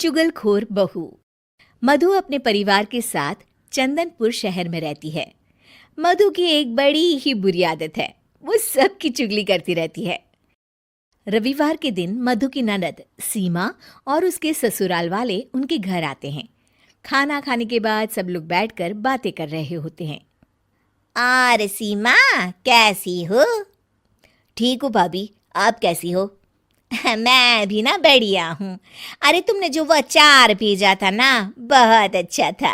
चुगलखोर बहू। मधु अपने परिवार के साथ चंदनपुर शहर में रहती है। मधु की एक बड़ी ही बुरी आदत है, वो सबकी चुगली करती रहती है। रविवार के दिन मधु की ननद सीमा और उसके ससुराल वाले उनके घर आते हैं। खाना खाने के बाद सब लोग बैठकर बातें कर रहे होते हैं। और सीमा, कैसी हो? ठीक हूँ भाभी, आप कैसी हो? मैं भी ना बढ़िया हूँ। अरे तुमने जो वो अचार भेजा था ना, बहुत अच्छा था।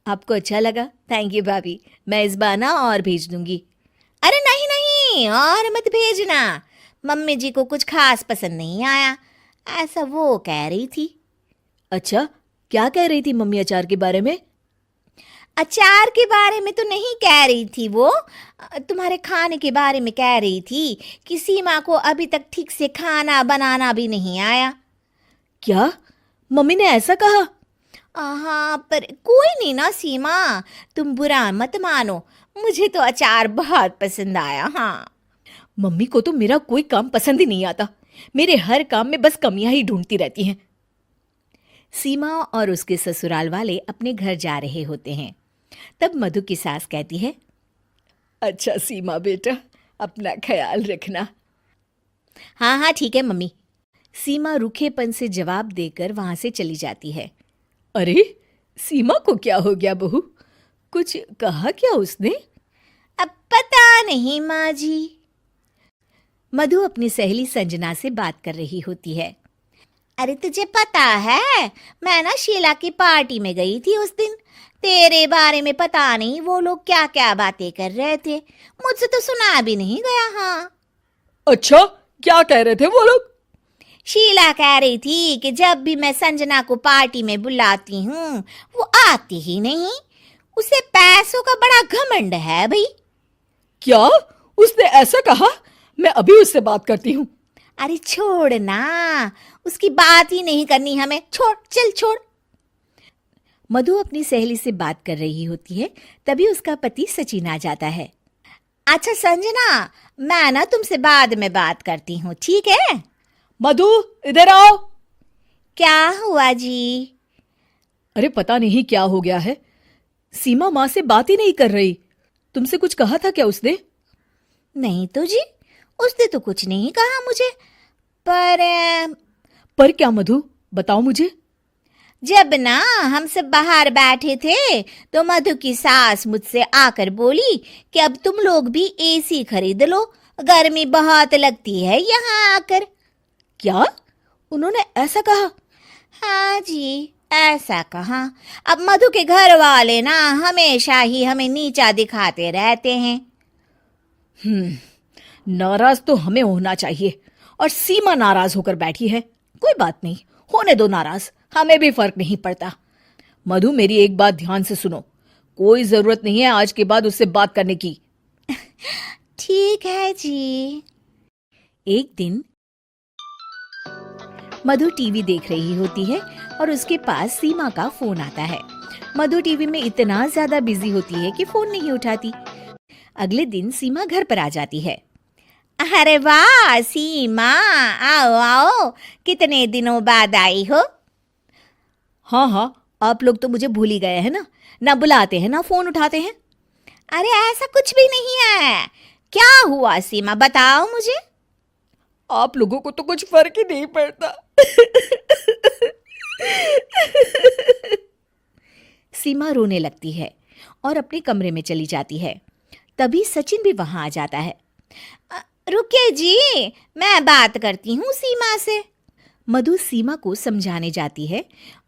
आपको अच्छा लगा? थैंक यू भाभी, मैं इस बार ना और भेज दूंगी। अरे नहीं नहीं, और मत भेजना, मम्मी जी को कुछ खास पसंद नहीं आया, ऐसा वो कह रही थी। अच्छा, क्या कह रही थी मम्मी अचार के बारे में? अचार के बारे में तो नहीं कह रही थी, वो तुम्हारे खाने के बारे में कह रही थी कि सीमा को अभी तक ठीक से खाना बनाना भी नहीं आया। क्या मम्मी ने ऐसा कहा? हाँ, पर कोई नहीं ना सीमा, तुम बुरा मत मानो, मुझे तो अचार बहुत पसंद आया। हाँ, मम्मी को तो मेरा कोई काम पसंद ही नहीं आता, मेरे हर काम में बस कमियां ही ढूंढती रहती हैं। सीमा और उसके ससुराल वाले अपने घर जा रहे होते हैं। तब मधु की सास कहती है, अच्छा सीमा बेटा, अपना ख्याल रखना। हाँ हाँ ठीक है मम्मी। सीमा रूखेपन से जवाब देकर वहां से चली जाती है। अरे सीमा को क्या हो गया बहू, कुछ कहा क्या उसने? अब पता नहीं माँ जी। मधु अपनी सहेली संजना से बात कर रही होती है। अरे तुझे पता है, मैं ना शीला की पार्टी में गई थी उस दिन, तेरे बारे में पता नहीं वो लोग क्या क्या बातें कर रहे थे, मुझसे तो सुना भी नहीं गया। हाँ। अच्छा, क्या कह रहे थे वो लोग? शीला कह रही थी कि जब भी मैं संजना को पार्टी में बुलाती हूँ वो आती ही नहीं, उसे पैसों का बड़ा घमंड है भाई। क्या उसने ऐसा कहा? मैं अभी उससे बात करती हूँ। अरे छोड़ ना, उसकी बात ही नहीं करनी हमें, छोड़, चल छोड़। मधु अपनी सहेली से बात कर रही होती है, तभी उसका पति सचिन आ जाता है। अच्छा संजना, मैं ना तुमसे बाद में बात करती हूँ, ठीक है? मधु इधर आओ। क्या हुआ जी? अरे पता नहीं क्या हो गया है, सीमा माँ से बात ही नहीं कर रही। तुमसे कुछ कहा था क्या उसने? नहीं तो जी, उसने तो कुछ नहीं कहा मुझे। पर क्या मधु, बताओ मुझे। जब ना हम सब बाहर बैठे थे तो मधु की सास मुझसे आकर बोली कि अब तुम लोग भी एसी खरीद लो, गर्मी बहुत लगती है यहाँ आकर। क्या उन्होंने ऐसा कहा? हाँ जी, ऐसा कहा। अब मधु के घर वाले ना हमेशा ही हमें नीचा दिखाते रहते हैं। नाराज तो हमें होना चाहिए, और सीमा नाराज होकर बैठी है। कोई बात नहीं, होने दो नाराज, हमें भी फर्क नहीं पड़ता। मधु मेरी एक बात ध्यान से सुनो, कोई जरूरत नहीं है आज के बाद उससे बात करने की। ठीक है जी। एक दिन मधु टीवी देख रही होती है और उसके पास सीमा का फोन आता है। मधु टीवी में इतना ज्यादा बिजी होती है कि फोन नहीं उठाती। अगले दिन सीमा घर पर आ जाती है। अरे वाह सीमा, आओ आओ, कितने दिनों बाद आई हो। हाँ हाँ, आप लोग तो मुझे भूल ही गए हैं ना बुलाते हैं ना फोन उठाते हैं। अरे ऐसा कुछ भी नहीं है, क्या हुआ सीमा, बताओ मुझे। आप लोगों को तो कुछ फर्क ही नहीं पड़ता। सीमा रोने लगती है और अपने कमरे में चली जाती है। तभी सचिन भी वहां आ जाता है। रुकिए जी, मैं बात करती हूँ सीमा से। मधु सीमा को समझाने जाती है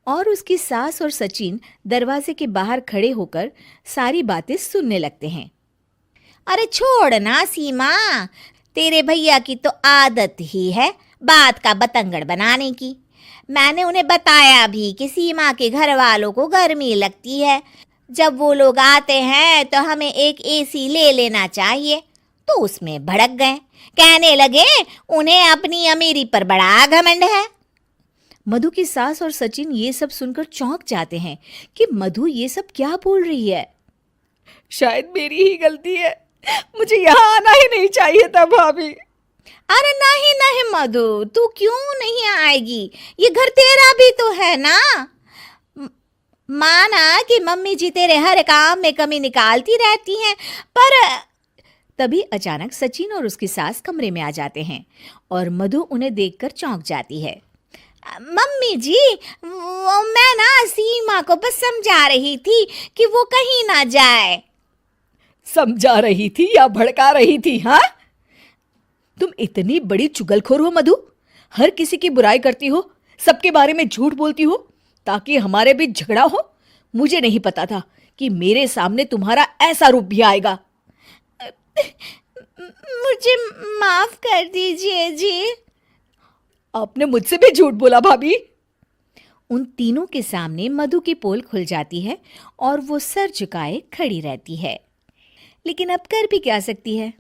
और उसकी सास और सचिन दरवाजे के बाहर खड़े होकर सारी बातें सुनने लगते हैं। अरे छोड़ ना सीमा, तेरे भैया की तो आदत ही है बात का बतंगड़ बनाने की। मैंने उन्हें बताया भी कि सीमा के घर वालों को गर्मी लगती है, जब वो लोग आते हैं तो हमें एक एसी ले लेना चाहिए, तो उसमें भड़क गए, कहने लगे उन्हें अपनी अमीरी पर बड़ा घमंड है। मधु की सास और सचिन ये सब सुनकर चौंक जाते हैं कि मधु ये सब क्या बोल रही है। शायद मेरी ही गलती है, मुझे यहाँ आना ही नहीं चाहिए था भाभी। अरे नहीं नहीं मधु, तू क्यों नहीं आएगी? ये घर तेरा भी तो है ना। म- माना कि मम्मी जी तेरे हर काम में कमी निकालती रहती हैं, पर तभी अचानक सचिन और उसकी सास कमरे में आ जाते हैं और मधु उन्हें देखकर चौंक जाती है। मम्मी जी, वो मैं ना सीमा को बस समझा रही थी कि वो कहीं ना जाए। समझा रही थी या भड़का रही थी? हाँ, तुम इतनी बड़ी चुगलखोर हो मधु, हर किसी की बुराई करती हो, सबके बारे में झूठ बोलती हो ताकि हमारे बीच झगड़ा हो। मुझे नहीं पता था कि मेरे सामने तुम्हारा ऐसा रूप भी आएगा। मुझे माफ कर दीजिए जी। आपने मुझसे भी झूठ बोला भाभी। उन तीनों के सामने मधु की पोल खुल जाती है और वो सर झुकाए खड़ी रहती है। लेकिन अब कर भी क्या सकती है?